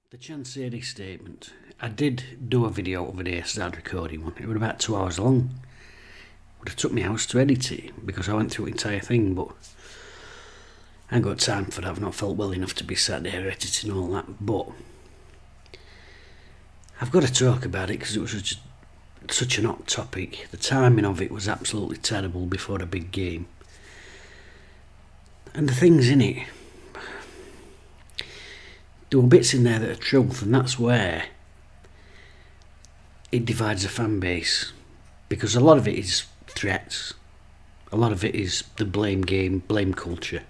The Chansiri statement. I did do a video over there, started recording one. It was about 2 hours long. It would have took me hours to edit it because I went through the entire thing, but I ain't got time for that. I've not felt well enough to be sat there editing all that. But I've got to talk about it because it was just such an hot topic. The timing of it was absolutely terrible before a big game. And the things in it, there were bits in there that are truth, and that's where it divides a fan base, because a lot of it is threats, a lot of it is the blame game, blame culture,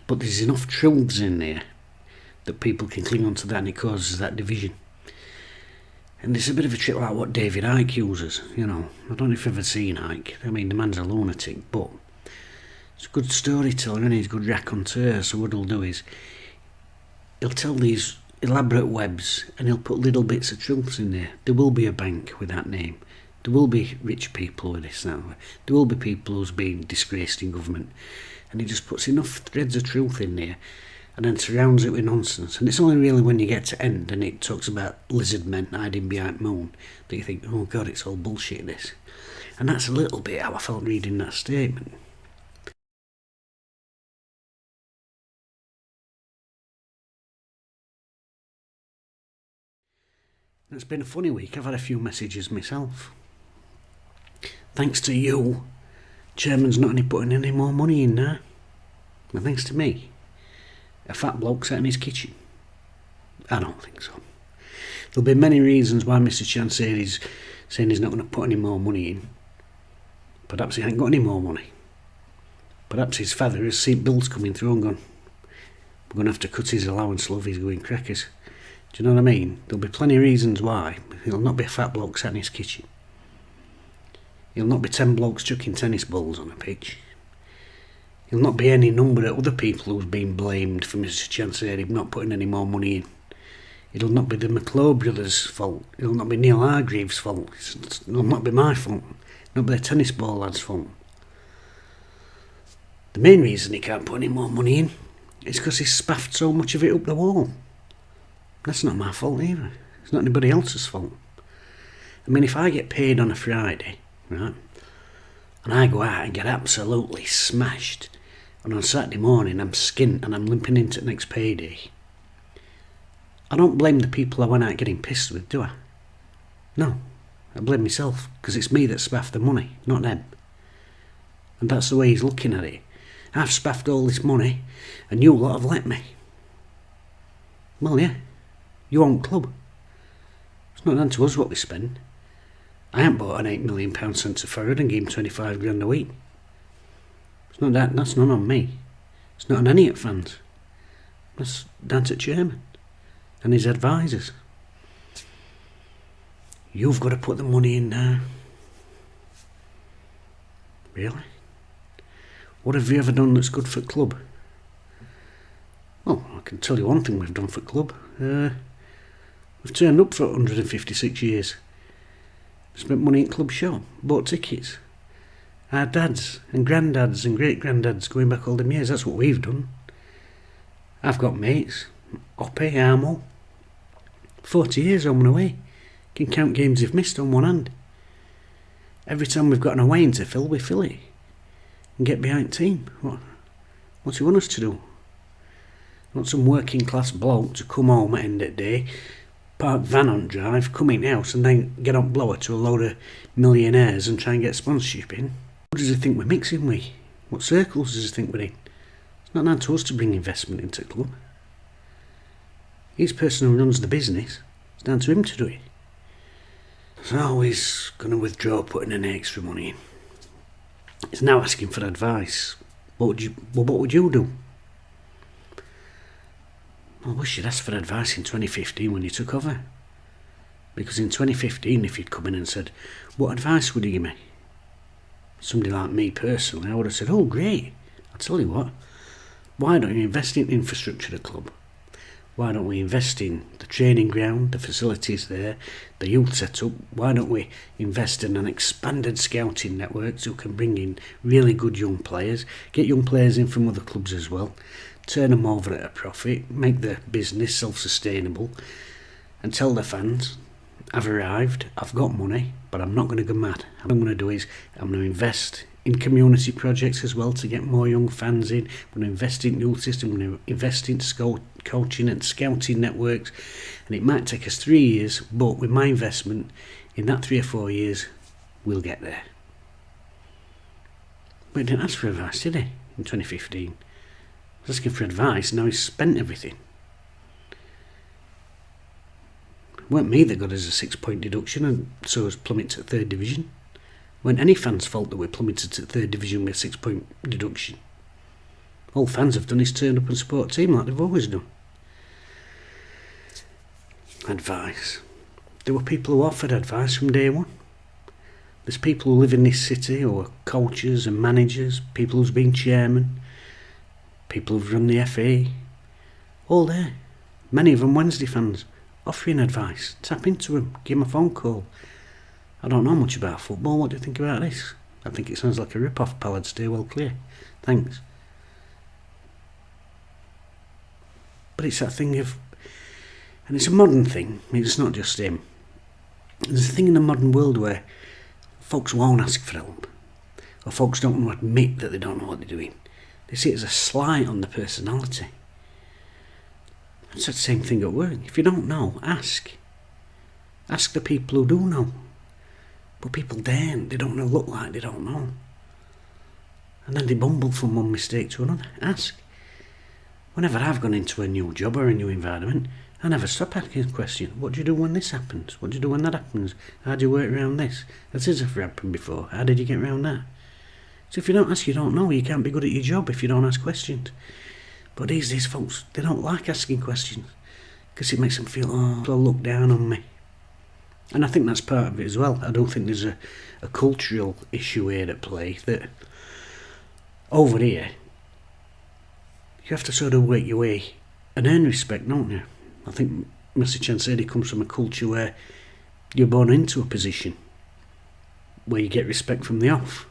but there's enough truths in there that people can cling on to that, and it causes that division. And it's a bit of a trick like what David Icke uses, I don't know if you've ever seen Icke. I mean, the man's a lunatic, but he's a good storyteller and he's a good raconteur. So what he'll do is he'll tell these elaborate webs and he'll put little bits of truths in there. There will be a bank with that name. There will be rich people with this, that. There will be people who's been disgraced in government. And he just puts enough threads of truth in there and then surrounds it with nonsense. And it's only really when you get to end and it talks about lizard men hiding behind moon that you think, oh God, it's all bullshit this. And that's a little bit how I felt reading that statement. It's been a funny week. I've had a few messages myself. Thanks to you, Chairman's not putting any more money in now. Well, thanks to me, a fat bloke sat in his kitchen. I don't think so. There'll be many reasons why Mr. Chansiri's saying he's not going to put any more money in. Perhaps he ain't got any more money. Perhaps his father has seen bills coming through and gone, we're going to have to cut his allowance, love, he's going crackers. Do you know what I mean? There'll be plenty of reasons why. He'll not be a fat bloke sat in his kitchen. He'll not be 10 blokes chucking tennis balls on a pitch. He'll not be any number of other people who's been blamed for Mr. Chansiri not putting any more money in. It'll not be the McClure brothers' fault. It'll not be Neil Hargreaves' fault. It'll not be my fault. It'll not be the tennis ball lad's fault. The main reason he can't put any more money in is because he's spaffed so much of it up the wall. That's not my fault either. It's not anybody else's fault. I mean, if I get paid on a Friday, right, and I go out and get absolutely smashed, and on Saturday morning I'm skint and I'm limping into the next payday, I don't blame the people I went out getting pissed with, do I? No, I blame myself, because it's me that spaffed the money, not them. And that's the way he's looking at it. I've spaffed all this money, and you lot have let me. Well, yeah. You own club. It's not down to us what we spend. I ain't bought an £8 million centre forward and gave him 25 grand a week. It's not that. That's not on me. It's not on any of fans. That's down to Chairman and his advisors. You've got to put the money in now. Really? What have you ever done that's good for club? Well, I can tell you one thing we've done for club. We've turned up for 156 years. Spent money in club shop, bought tickets. Our dads and granddads and great-granddads going back all them years, that's what we've done. I've got mates, Oppie, Armo. 40 years home and away. Can count games they've missed on one hand. Every time we've got an away in to fill, we fill it. And get behind team. What do you want us to do? Not some working class bloke to come home at the end of the day, park van on drive, come in house and then get on blower to a load of millionaires and try and get sponsorship in. What does he think we're mixing with? What circles does he think we're in? It's not down to us to bring investment into the club. He's the person who runs the business. It's down to him to do it. So he's going to withdraw putting any extra money in. He's now asking for advice. What would you do? I wish you'd asked for advice in 2015 when you took over. Because in 2015, if you'd come in and said, what advice would you give me? Somebody like me personally, I would have said, oh great, I'll tell you what, why don't you invest in infrastructure at the club? Why don't we invest in the training ground, the facilities there, the youth setup? Why don't we invest in an expanded scouting network so we can bring in really good young players, get young players in from other clubs as well, turn them over at a profit, make the business self-sustainable, and tell the fans, I've arrived, I've got money, but I'm not going to go mad. What I'm going to do is I'm going to invest in community projects as well to get more young fans in. I'm going to invest in youth system, I'm going to invest in coaching and scouting networks, and it might take us 3 years, but with my investment in that 3 or 4 years we'll get there. But he didn't ask for advice, did he, in 2015? He was asking for advice, and now he's spent everything. It weren't me that got us a 6-point deduction and so us plummet to 3rd division. It weren't any fans' fault that we plummeted to 3rd division with a 6-point deduction. All fans have done is turn up and support a team like they've always done. Advice. There were people who offered advice from day one. There's people who live in this city who are coaches and managers, people who's been chairman, people who've run the FA, all there. Many of them Wednesday fans, offering advice. Tap into them, give them a phone call. I don't know much about football, what do you think about this? I think it sounds like a rip-off, pal, I'd stay well clear. Thanks. But it's that thing of, and it's a modern thing, it's not just him. There's a thing in the modern world where folks won't ask for help, or folks don't want to admit that they don't know what they're doing. They see it as a slight on the personality. It's the same thing at work. If you don't know, ask. Ask the people who do know. But people daren't. They don't want to look like they don't know. And then they bumble from one mistake to another. Ask. Whenever I've gone into a new job or a new environment, I never stop asking a question. What do you do when this happens? What do you do when that happens? How do you work around this? Has this ever happened before? How did you get around that? So if you don't ask, you don't know. You can't be good at your job if you don't ask questions. But these folks, they don't like asking questions because it makes them feel, oh, they'll look down on me. And I think that's part of it as well. I don't think there's a cultural issue here at play that over here, you have to sort of work your way and earn respect, don't you? I think Mr. Chansiri comes from a culture where you're born into a position where you get respect from the off,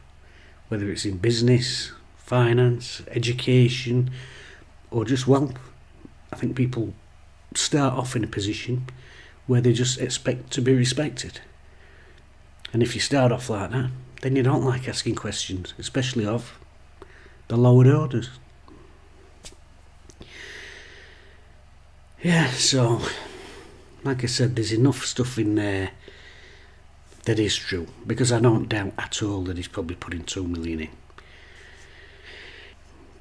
whether it's in business, finance, education, or just wealth. I think people start off in a position where they just expect to be respected. And if you start off like that, then you don't like asking questions, especially of the lower orders. Yeah, so, like I said, there's enough stuff in there that is true, because I don't doubt at all that he's probably putting 2 million in.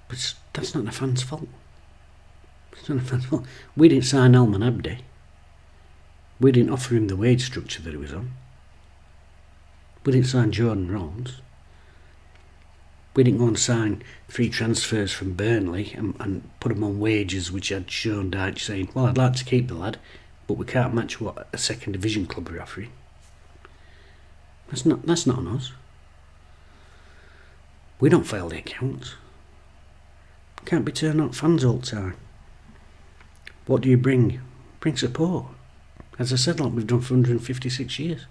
But that's not the fans' fault. It's not the fans' fault. We didn't sign Alman Abdi. We didn't offer him the wage structure that he was on. We didn't sign Jordan Rhodes. We didn't go and sign 3 transfers from Burnley and put them on wages which had Sean Dyche saying, well, I'd like to keep the lad, but we can't match what a 2nd division club are offering. That's not on us. We don't fail the accounts. Can't be turning up fans all the time. What do you bring? Bring support. As I said, like we've done for 156 years.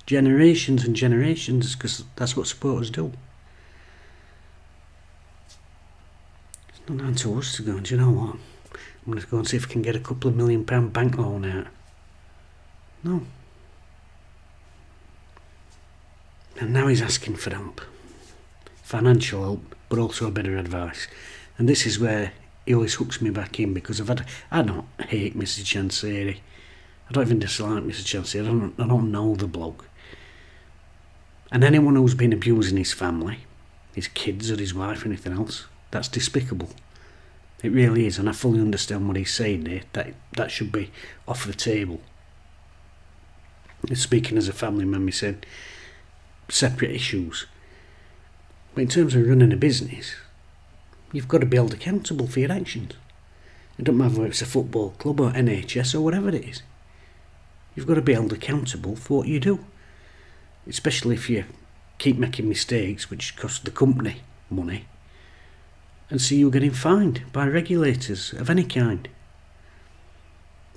Generations and generations, because that's what supporters do. It's not down to us to go, do you know what? I'm going to go and see if I can get a couple of £1 million bank loan out. No. And now he's asking for help. Financial help, but also a bit of advice. And this is where he always hooks me back in, because I don't hate Mr. Chansiri. I don't even dislike Mr. Chansiri. I don't know the bloke. And anyone who's been abusing his family, his kids or his wife or anything else, that's despicable. It really is, and I fully understand what he's saying there. That should be off the table. Speaking as a family man, he said, separate issues. But in terms of running a business, you've got to be held accountable for your actions. It doesn't matter whether it's a football club or NHS or whatever it is. You've got to be held accountable for what you do. Especially if you keep making mistakes which cost the company money and see you getting fined by regulators of any kind.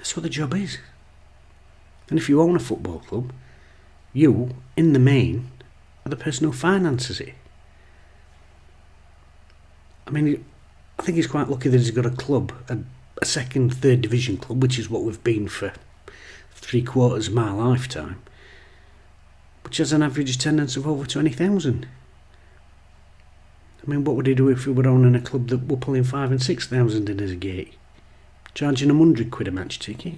That's what the job is. And if you own a football club, you, in the main, are the person who finances it. I mean, I think he's quite lucky that he's got a club, a second, third division club, which is what we've been for 3/4 of my lifetime, which has an average attendance of over 20,000. I mean, what would he do if we were owning a club that were pulling 5,000 and 6,000 in as a gate? Charging them £100 a match ticket?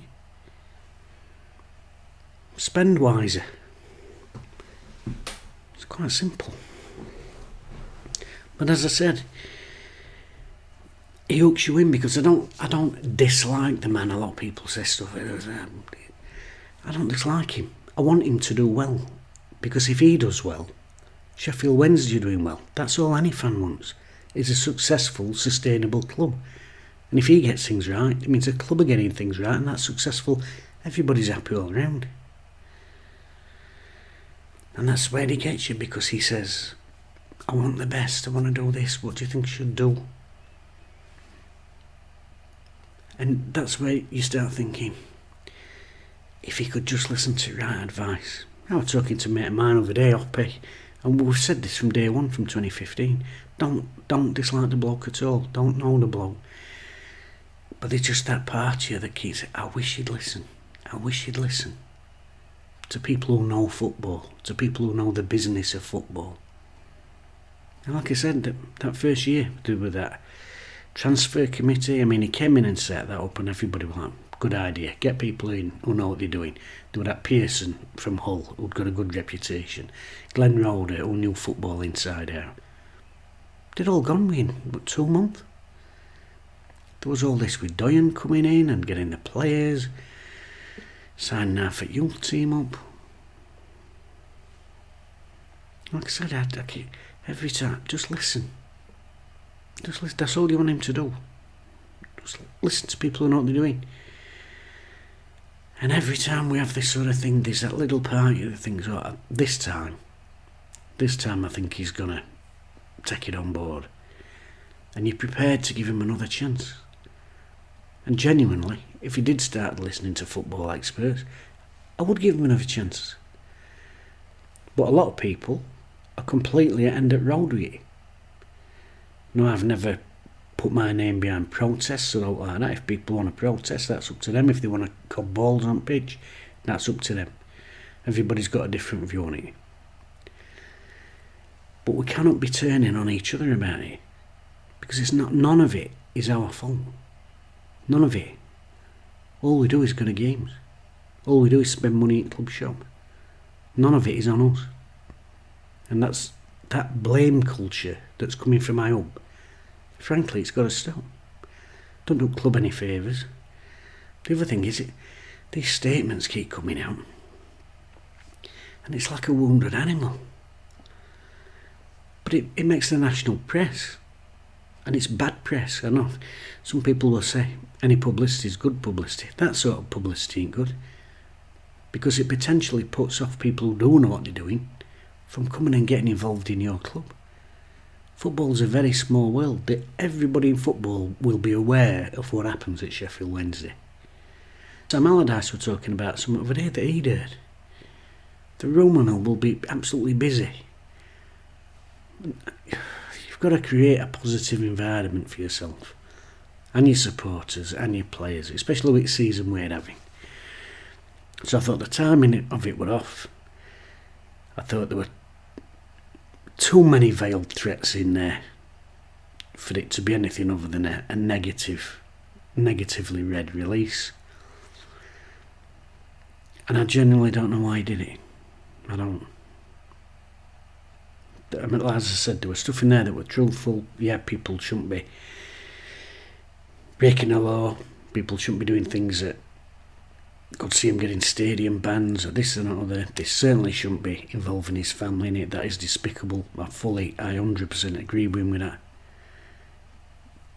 Spend wiser. It's quite simple. But as I said, he hooks you in because I don't dislike the man. A lot of people say stuff. I don't dislike him. I want him to do well, because if he does well, Sheffield Wednesday are doing well. That's all any fan wants. It's a successful, sustainable club. And if he gets things right, it means the club are getting things right, and that's successful. Everybody's happy all around. And that's where he gets you, because he says, I want the best, I want to do this, what do you think I should do? And that's where you start thinking, if he could just listen to right advice. I was talking to a mate of mine over there, Oppie, and we've said this from day one, from 2015. Don't dislike the bloke at all. Don't know the bloke. But there's just that part of you that keeps, I wish he'd listen. I wish he'd listen. To people who know football. To people who know the business of football. And like I said, that first year, with that transfer committee, I mean, he came in and set that up, and everybody was like, good idea. Get people in who know what they're doing. There was that Pearson from Hull, who'd got a good reputation. Glenn Roder, who knew football inside out. They'd all gone within, 2 months? There was all this with Doyen coming in and getting the players, signing half a youth team up. Like I said, every time, just listen. Just listen. That's all you want him to do. Just listen to people who know what they're doing. And every time we have this sort of thing, there's that little part that thinks, oh, this time I think he's going to take it on board. And you're prepared to give him another chance. And genuinely, if he did start listening to football experts, I would give him another chance. But a lot of people are completely at end at road with it. No, I've never put my name behind protests or all like that. If people want to protest, that's up to them. If they want to cob balls on pitch, that's up to them. Everybody's got a different view on it. But we cannot be turning on each other about it, because none of it is our fault. None of it. All we do is go to games. All we do is spend money at club shop. None of it is on us. And that's that blame culture that's coming from high up. Frankly, it's got to stop. Don't do club any favours. The other thing is, these statements keep coming out, and it's like a wounded animal. But it makes the national press, and it's bad press. I know some people will say any publicity is good publicity. That sort of publicity ain't good, because it potentially puts off people who do know what they're doing from coming and getting involved in your club. Football's a very small world. Everybody in football will be aware of what happens at Sheffield Wednesday. Sam Allardyce were talking about something over there that he'd heard. The rumour mill will be absolutely busy. You've got to create a positive environment for yourself and your supporters and your players, especially with the season we're having. So I thought the timing of it were off. I thought there were too many veiled threats in there for it to be anything other than a negatively read release. And I genuinely don't know why he did it. I don't. I mean, as I said, there was stuff in there that were truthful. Yeah, people shouldn't be breaking the law. People shouldn't be doing things that could see him getting stadium bans or this and other. They certainly shouldn't be involving his family in it. That is despicable. I 100% agree with him with that.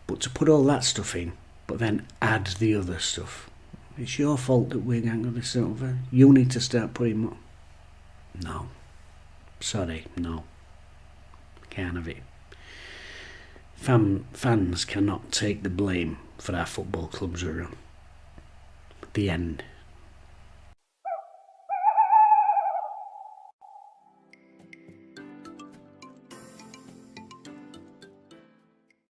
But to put all that stuff in, but then add the other stuff, it's your fault that we're going to this over. You need to start putting more. No. Sorry, no. Can't have it. Fans cannot take the blame for our football clubs are run. The end.